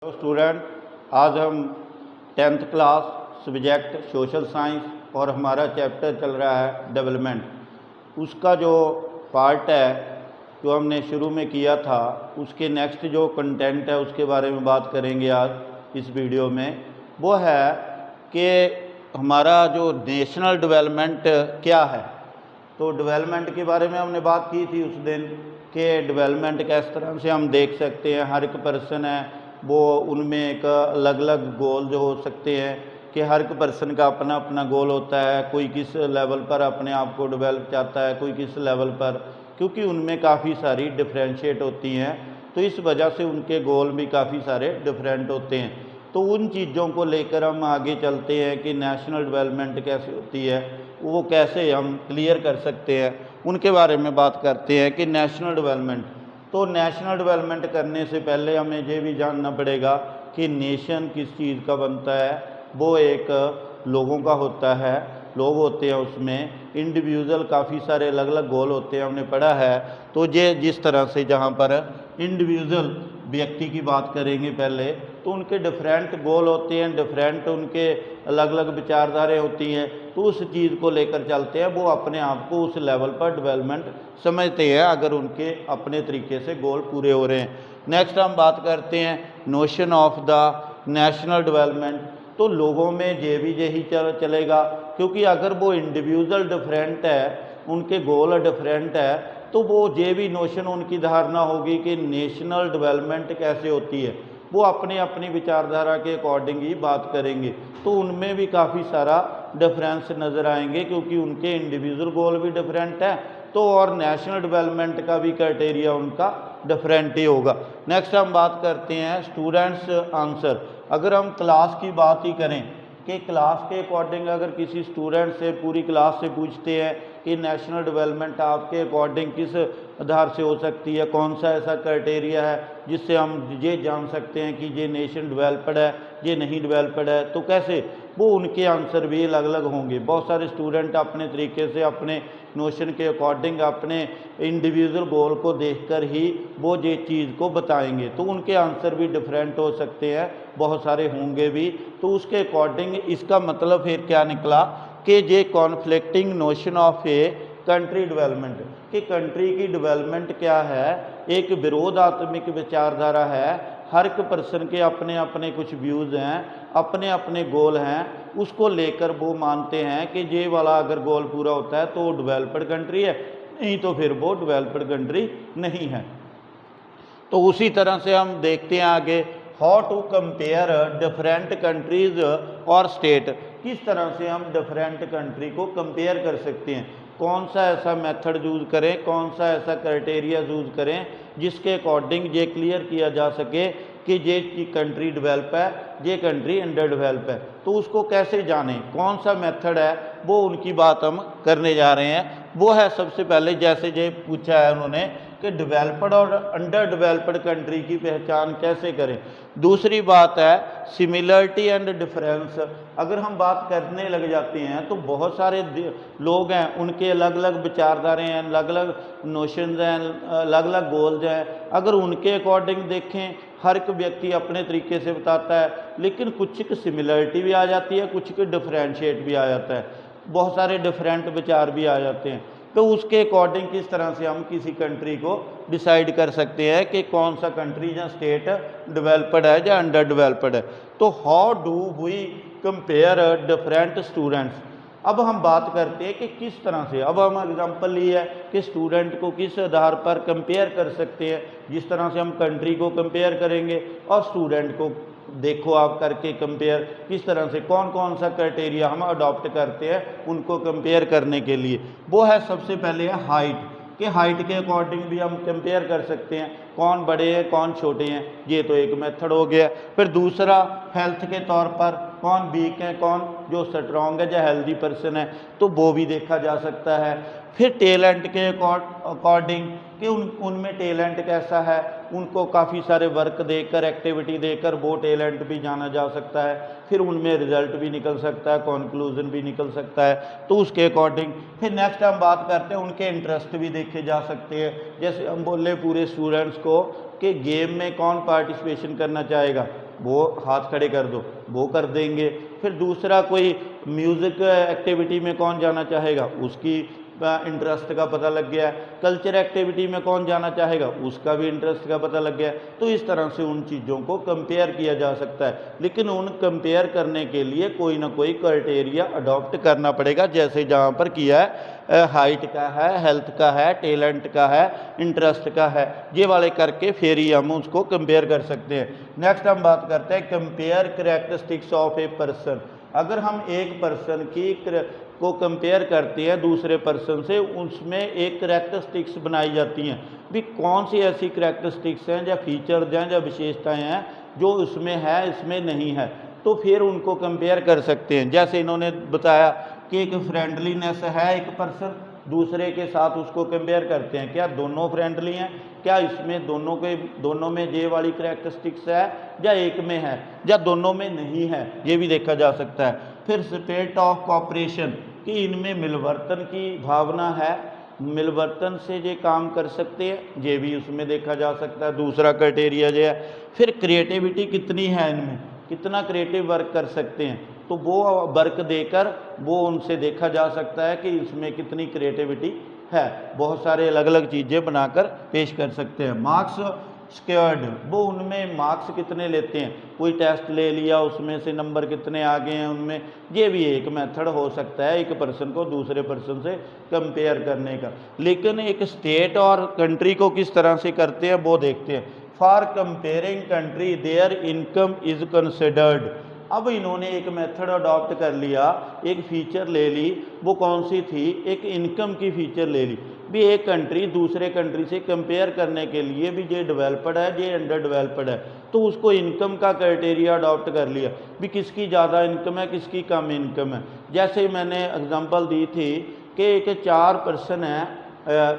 तो स्टूडेंट, आज हम 10th class subject social science और हमारा चैप्टर चल रहा है डेवलपमेंट, उसका जो पार्ट है जो हमने शुरू में किया था उसके नेक्स्ट जो कंटेंट है उसके बारे में बात करेंगे आज इस वीडियो में। वो है कि हमारा जो नेशनल डेवलपमेंट क्या है। तो डेवलपमेंट के बारे में हमने बात की थी उस दिन कि डेवलपमेंट किस तरह से हम देख सकते हैं। हर एक पर्सन है वो उनमें एक अलग अलग गोल जो हो सकते हैं कि हर एक पर्सन का अपना अपना गोल होता है। कोई किस लेवल पर अपने आप को डेवलप चाहता है, कोई किस लेवल पर, क्योंकि उनमें काफ़ी सारी डिफरेंशिएट होती हैं, तो इस वजह से उनके गोल भी काफ़ी सारे डिफरेंट होते हैं। तो उन चीज़ों को लेकर हम आगे चलते हैं कि नेशनल डेवलपमेंट कैसे होती है, वो कैसे हम क्लियर कर सकते हैं, उनके बारे में बात करते हैं कि नेशनल डेवलपमेंट। तो नेशनल डेवलपमेंट करने से पहले हमें ये भी जानना पड़ेगा कि नेशन किस चीज़ का बनता है। वो एक लोगों का होता है, लोग होते हैं उसमें, इंडिविजुअल काफ़ी सारे अलग अलग गोल होते हैं, हमने पढ़ा है। तो ये जिस तरह से जहाँ पर इंडिविजुअल व्यक्ति की बात करेंगे पहले, तो उनके डिफरेंट गोल होते हैं, डिफरेंट उनके अलग अलग विचारधाराएँ होती हैं, तो उस चीज़ को लेकर चलते हैं। वो अपने आप को उस लेवल पर डेवलपमेंट समझते हैं अगर उनके अपने तरीके से गोल पूरे हो रहे हैं। नेक्स्ट हम बात करते हैं notion of the national development. तो लोगों में ये भी यही चलेगा, क्योंकि अगर वो इंडिविजुअल डिफरेंट है, उनके गोल डिफरेंट है, तो वो ये भी नोशन उनकी धारणा होगी कि नेशनल डेवलपमेंट कैसे होती है। वो अपनी अपनी विचारधारा के अकॉर्डिंग ही बात करेंगे, तो उनमें भी काफ़ी सारा डिफरेंस नज़र आएंगे, क्योंकि उनके इंडिविजुअल गोल भी डिफरेंट है, तो और नेशनल डेवलपमेंट का भी क्राइटेरिया उनका डिफरेंट ही होगा। नेक्स्ट हम बात करते हैं स्टूडेंट्स आंसर। अगर हम क्लास की बात ही करें कि क्लास के अकॉर्डिंग अगर किसी स्टूडेंट से, पूरी क्लास से पूछते हैं कि नेशनल डेवलपमेंट आपके अकॉर्डिंग किस आधार से हो सकती है, कौन सा ऐसा क्राइटेरिया है जिससे हम ये जान सकते हैं कि ये नेशन डेवलप्ड है, ये नहीं डेवलप्ड है, तो कैसे, वो उनके आंसर भी अलग अलग होंगे। बहुत सारे स्टूडेंट अपने तरीके से अपने नोशन के अकॉर्डिंग अपने इंडिविजुअल गोल को देखकर ही वो ये चीज़ को बताएंगे, तो उनके आंसर भी डिफरेंट हो सकते हैं, बहुत सारे होंगे भी। तो उसके अकॉर्डिंग इसका मतलब फिर क्या निकला कि ये conflicting notion of a country development, कि कंट्री की डेवलपमेंट क्या है, एक विरोधात्मक विचारधारा है। हर एक पर्सन के अपने अपने कुछ व्यूज़ हैं, अपने अपने गोल हैं, उसको लेकर वो मानते हैं कि ये वाला अगर गोल पूरा होता है तो वो डेवलप्ड कंट्री है, नहीं तो फिर वो डेवलप्ड कंट्री नहीं है। तो उसी तरह से हम देखते हैं आगे, how to compare different countries और स्टेट। किस तरह से हम डिफरेंट कंट्री को कंपेयर कर सकते हैं, कौन सा ऐसा मेथड यूज़ करें, कौन सा ऐसा क्राइटेरिया यूज़ करें जिसके अकॉर्डिंग ये क्लियर किया जा सके कि ये कंट्री डेवलप है, ये कंट्री अंडर डेवलप है। तो उसको कैसे जानें, कौन सा मेथड है, वो उनकी बात हम करने जा रहे हैं। वो है सबसे पहले, जैसे ये पूछा है उन्होंने कि डेवलप्ड और अंडर डेवलप्ड कंट्री की पहचान कैसे करें। दूसरी बात है सिमिलरिटी एंड डिफरेंस। अगर हम बात करने लग जाते हैं तो बहुत सारे लोग हैं, उनके अलग अलग विचारधाराएँ हैं, अलग अलग नोशंस हैं, अलग अलग गोल्स हैं। अगर उनके अकॉर्डिंग देखें, हर एक व्यक्ति अपने तरीके से बताता है, लेकिन कुछ की सिमिलरिटी भी आ जाती है, कुछ की डिफरेंशिएट भी आ जाता है, बहुत सारे डिफरेंट विचार भी आ जाते हैं। तो उसके अकॉर्डिंग किस तरह से हम किसी कंट्री को डिसाइड कर सकते हैं कि कौन सा कंट्री या स्टेट डेवलप्ड है या अंडर डेवलप्ड है। तो how do we compare different students. अब हम बात करते हैं कि किस तरह से, अब हम एग्जांपल लिए है कि स्टूडेंट को किस आधार पर कंपेयर कर सकते हैं। जिस तरह से हम कंट्री को कंपेयर करेंगे और स्टूडेंट को देखो आप करके कंपेयर, किस तरह से कौन कौन सा क्राइटेरिया हम अडॉप्ट करते हैं उनको कंपेयर करने के लिए। वो है सबसे पहले है हाइट, कि हाइट के अकॉर्डिंग भी हम कंपेयर कर सकते हैं, कौन बड़े हैं कौन छोटे हैं, ये तो एक मेथड हो गया। फिर दूसरा हेल्थ के तौर पर कौन वीक है, कौन जो स्ट्रॉन्ग है या हेल्दी पर्सन है, तो वो भी देखा जा सकता है। फिर टैलेंट के अकॉर्डिंग कि उनमें टैलेंट कैसा है, उनको काफ़ी सारे वर्क देकर, एक्टिविटी देकर वो टैलेंट भी जाना जा सकता है। फिर उनमें रिजल्ट भी निकल सकता है, कंक्लूजन भी निकल सकता है, तो उसके अकॉर्डिंग। फिर नेक्स्ट हम बात करते हैं उनके इंटरेस्ट भी देखे जा सकते हैं। जैसे हम बोले पूरे स्टूडेंट्स को कि गेम में कौन पार्टिसिपेशन करना चाहेगा, वो हाथ खड़े कर दो, वो कर देंगे। फिर दूसरा कोई म्यूज़िक एक्टिविटी में कौन जाना चाहेगा, उसकी इंटरेस्ट का पता लग गया। कल्चर एक्टिविटी में कौन जाना चाहेगा, उसका भी इंटरेस्ट का पता लग गया। तो इस तरह से उन चीज़ों को कंपेयर किया जा सकता है, लेकिन उन कंपेयर करने के लिए कोई ना कोई क्राइटेरिया अडॉप्ट करना पड़ेगा। जैसे जहाँ पर किया है हाइट का है, हेल्थ का है, टैलेंट का है, इंटरेस्ट का है, ये वाले करके फिर ही हम उसको कंपेयर कर सकते हैं। नेक्स्ट हम बात करते हैं compare characteristics of a person. अगर हम एक पर्सन की को कंपेयर करते हैं दूसरे पर्सन से, उसमें एक करैक्टरिस्टिक्स बनाई जाती हैं भी कौन सी ऐसी करैक्टरिस्टिक्स हैं या फीचर्स हैं या विशेषताएं हैं जो उसमें है इसमें नहीं है, तो फिर उनको कंपेयर कर सकते हैं। जैसे इन्होंने बताया कि एक फ्रेंडलीनेस है एक पर्सन, दूसरे के साथ उसको कंपेयर करते हैं, क्या दोनों फ्रेंडली हैं, क्या इसमें दोनों में ये वाली करैक्टरिस्टिक्स है या एक में है या दोनों में नहीं है, ये भी देखा जा सकता है। फिर स्पिरिट ऑफ कोऑपरेशन कि इनमें मिलवर्तन की भावना है, मिलवर्तन से ये काम कर सकते हैं, ये भी उसमें देखा जा सकता है, दूसरा क्राइटेरिया ये है। फिर क्रिएटिविटी कितनी है, इनमें कितना क्रिएटिव वर्क कर सकते हैं, तो वो वर्क देकर वो उनसे देखा जा सकता है कि इसमें कितनी क्रिएटिविटी है। बहुत सारे अलग अलग चीज़ें बनाकर पेश कर सकते हैं। मार्क्स स्क्वायर्ड, वो उनमें मार्क्स कितने लेते हैं, कोई टेस्ट ले लिया उसमें से नंबर कितने आ गए हैं उनमें, ये भी एक मेथड हो सकता है एक पर्सन को दूसरे पर्सन से कंपेयर करने का। लेकिन एक स्टेट और कंट्री को किस तरह से करते हैं वो देखते हैं। For comparing country there income is considered. अब इन्होंने एक मेथड अडॉप्ट कर लिया, एक फीचर ले ली, वो कौन सी थी, एक इनकम की फीचर ले ली भी एक कंट्री दूसरे कंट्री से कंपेयर करने के लिए भी ये डेवलप्ड है ये अंडर डेवलप्ड है, तो उसको इनकम का क्राइटेरिया अडॉप्ट कर लिया भी किसकी ज़्यादा इनकम है किसकी कम इनकम है। जैसे मैंने एग्जांपल दी थी कि एक 4 पर्सन है,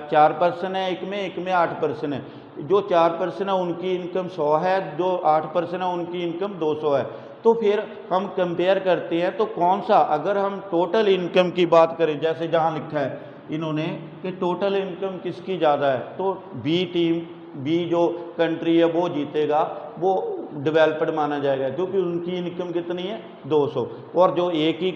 4 पर्सन है एक में 8 पर्सन है, जो 4 पर्सन है उनकी इनकम 100 है, जो 8 पर्सन है उनकी इनकम 200 है। तो फिर हम कंपेयर करते हैं तो कौन सा, अगर हम टोटल इनकम की बात करें जैसे जहाँ लिखा है इन्होंने कि टोटल इनकम किसकी ज़्यादा है, तो बी जो कंट्री है वो जीतेगा, वो डेवलप्ड माना जाएगा क्योंकि उनकी इनकम कितनी है 200 और जो ए की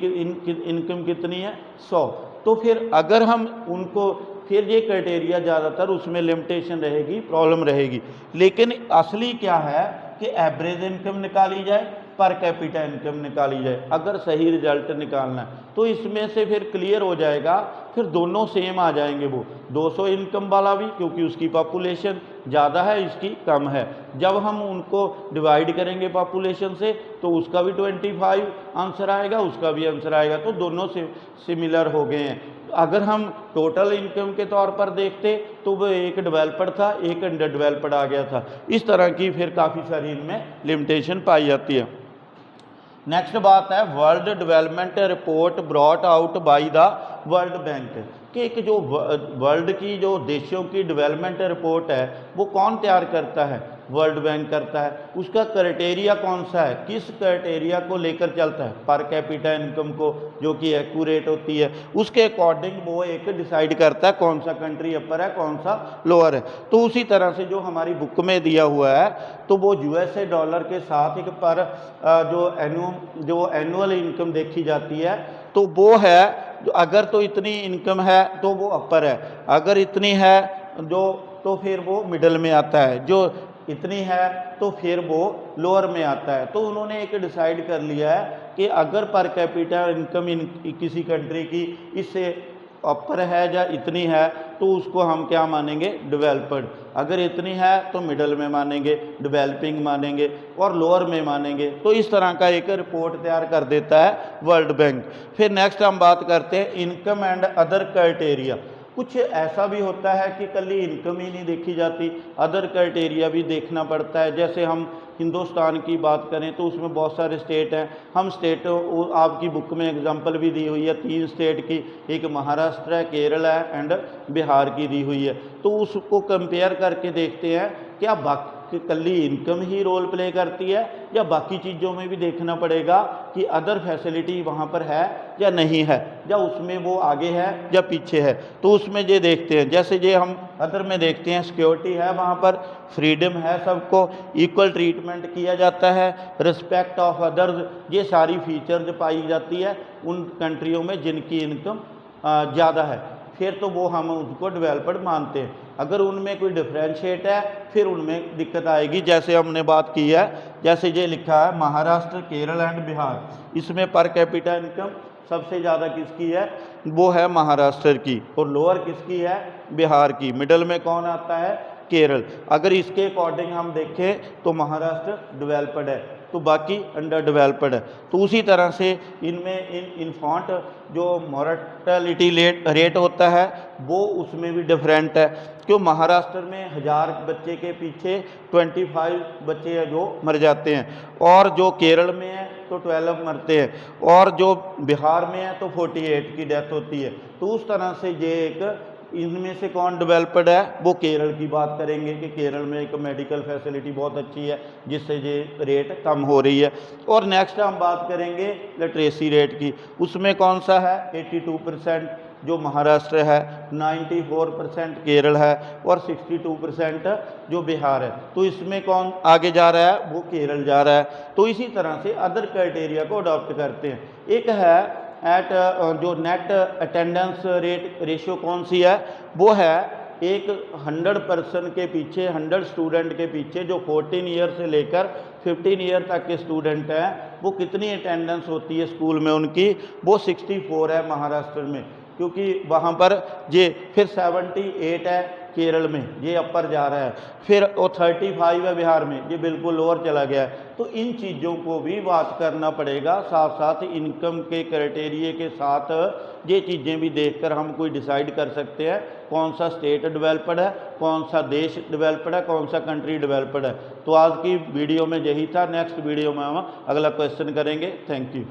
इनकम कितनी है 100। तो फिर अगर हम उनको फिर ये क्राइटेरिया ज़्यादातर उसमें लिमिटेशन रहेगी, प्रॉब्लम रहेगी। लेकिन असली क्या है कि एवरेज इनकम निकाली जाए, पर कैपिटा इनकम निकाली जाए, अगर सही रिजल्ट निकालना है तो इसमें से फिर क्लियर हो जाएगा, फिर दोनों सेम आ जाएंगे। वो 200 इनकम वाला भी क्योंकि उसकी पॉपुलेशन ज़्यादा है इसकी कम है, जब हम उनको डिवाइड करेंगे पॉपुलेशन से तो उसका भी 25 आंसर आएगा उसका भी आंसर आएगा, तो दोनों से सिमिलर हो गए हैं। अगर हम टोटल इनकम के तौर पर देखते तो वो एक डेवलप्ड था एक अंडर डेवलप्ड आ गया था। इस तरह की फिर काफ़ी सारी इनमें लिमिटेशन पाई जाती है। नेक्स्ट बात है world development report brought out by the world bank कि एक जो वर्ल्ड की जो देशों की डेवलपमेंट रिपोर्ट है वो कौन तैयार करता है, वर्ल्ड बैंक करता है। उसका क्राइटेरिया कौन सा है, किस क्राइटेरिया को लेकर चलता है, पर कैपिटा इनकम को जो कि एक्यूरेट होती है उसके अकॉर्डिंग वो एक डिसाइड करता है कौन सा कंट्री अपर है कौन सा लोअर है। तो उसी तरह से जो हमारी बुक में दिया हुआ है तो वो यूएसए डॉलर के साथ एक पर जो एनुअल इनकम देखी जाती है तो वो है अगर तो इतनी इनकम है तो वो अपर है, अगर इतनी है जो तो फिर वो मिडल में आता है, जो इतनी है तो फिर वो लोअर में आता है। तो उन्होंने एक डिसाइड कर लिया है कि अगर पर कैपिटा इनकम किसी कंट्री की इससे अपर है या इतनी है तो उसको हम क्या मानेंगे डेवलप्ड, अगर इतनी है तो मिडल में मानेंगे, डेवलपिंग मानेंगे और लोअर में मानेंगे। तो इस तरह का एक रिपोर्ट तैयार कर देता है वर्ल्ड बैंक। फिर नेक्स्ट हम बात करते हैं इनकम एंड अदर क्राइटेरिया। कुछ ऐसा भी होता है कि कल इनकम ही नहीं देखी जाती, अदर क्राइटेरिया भी देखना पड़ता है। जैसे हम हिंदुस्तान की बात करें तो उसमें बहुत सारे स्टेट हैं। हम स्टेट आपकी बुक में एग्जांपल भी दी हुई है 3 स्टेट की, एक महाराष्ट्र है, केरल है एंड बिहार की दी हुई है। तो उसको कंपेयर करके देखते हैं क्या बाकी कल्ली इनकम ही रोल प्ले करती है या बाकी चीज़ों में भी देखना पड़ेगा कि अदर फैसिलिटी वहाँ पर है या नहीं है, या उसमें वो आगे है या पीछे है। तो उसमें ये देखते हैं, जैसे ये हम अदर में देखते हैं सिक्योरिटी है, वहाँ पर फ्रीडम है, सबको इक्वल ट्रीटमेंट किया जाता है, रिस्पेक्ट ऑफ अदर्स, ये सारी फीचर्स पाई जाती है उन कंट्रियों में जिनकी इनकम ज़्यादा है, फिर तो वो हम उसको डेवलप्ड मानते हैं। अगर उनमें कोई डिफ्रेंशिएट है फिर उनमें दिक्कत आएगी। जैसे हमने बात की है, जैसे ये लिखा है महाराष्ट्र, केरल एंड बिहार, इसमें पर कैपिटा इनकम सबसे ज़्यादा किसकी है, वो है महाराष्ट्र की, और लोअर किसकी है, बिहार की। मिडल में कौन आता है, केरल। अगर इसके अकॉर्डिंग हम देखें तो महाराष्ट्र डेवलप्ड है तो बाकी अंडर डेवलप्ड है। तो उसी तरह से इनमें इन्फॉन्ट जो मॉर्टेलिटी रेट होता है वो उसमें भी डिफरेंट है। क्यों, महाराष्ट्र में 1000 बच्चे के पीछे 25 बच्चे हैं जो मर जाते हैं, और जो केरल में है तो 12 मरते हैं, और जो बिहार में है तो 48 की डेथ होती है। तो उस तरह से ये एक, इनमें से कौन डेवलप्ड है, वो केरल की बात करेंगे कि केरल में एक मेडिकल फैसिलिटी बहुत अच्छी है जिससे ये रेट कम हो रही है। और नेक्स्ट हम बात करेंगे लिटरेसी रेट की, उसमें कौन सा है 82% जो महाराष्ट्र है, 94% केरल है और 62% जो बिहार है। तो इसमें कौन आगे जा रहा है, वो केरल जा रहा है। तो इसी तरह से अदर क्राइटेरिया को अडॉप्ट करते हैं। एक है एट जो नेट अटेंडेंस रेशियो कौन सी है, वो है एक 100% के पीछे, 100 स्टूडेंट के पीछे जो 14 ईयर से लेकर 15 ईयर तक के स्टूडेंट हैं वो कितनी अटेंडेंस होती है स्कूल में उनकी, वो 64 है महाराष्ट्र में, क्योंकि वहाँ पर ये, फिर 78 है केरल में, ये अपर जा रहा है, फिर वो 35 है बिहार में, ये बिल्कुल लोअर चला गया है। तो इन चीज़ों को भी बात करना पड़ेगा, साथ साथ इनकम के क्राइटेरिया के साथ ये चीज़ें भी देखकर हम कोई डिसाइड कर सकते हैं कौन सा स्टेट डेवलप्ड है, कौन सा देश डेवलप्ड है, कौन सा कंट्री डेवलप्ड है। तो आज की वीडियो में यही था। नेक्स्ट वीडियो में हम अगला क्वेश्चन करेंगे। Thank you.